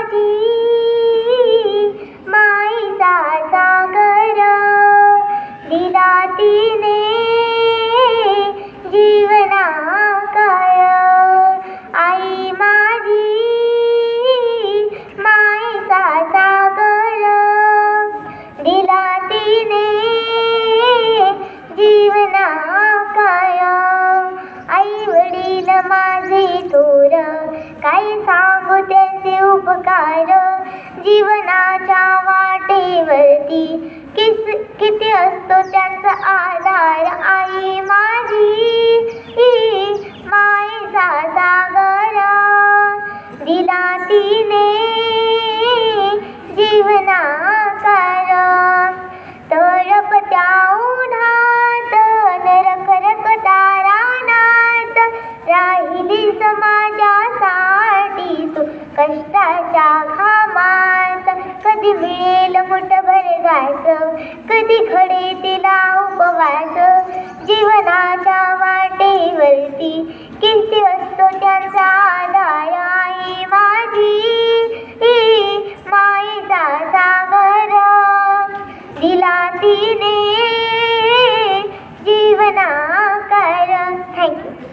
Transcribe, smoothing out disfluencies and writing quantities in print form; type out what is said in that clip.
माझी माईचा सागर दिला तिने जीवना काय आई माझी माईचा सागर दिला तिने जीवना काय आई वडील माझे थोर काय सांगू त्यांचे उपकार जीवनाच्या वाटेवरती किती असतो त्यांचा आधार आई माझी माईचा सागर दिला तिने जीवनाकार तळपत्या उन्हात नरकरकता रानात राहिली समाजासाठी तू कष्टाच्या घामात कधी मिळेल मुठभर घास कधी खडे तिला उपवास जीवनाच्या वाटेवरती किती असतो त्यांचा आधार आई माझी माईचा सागर दिला तिने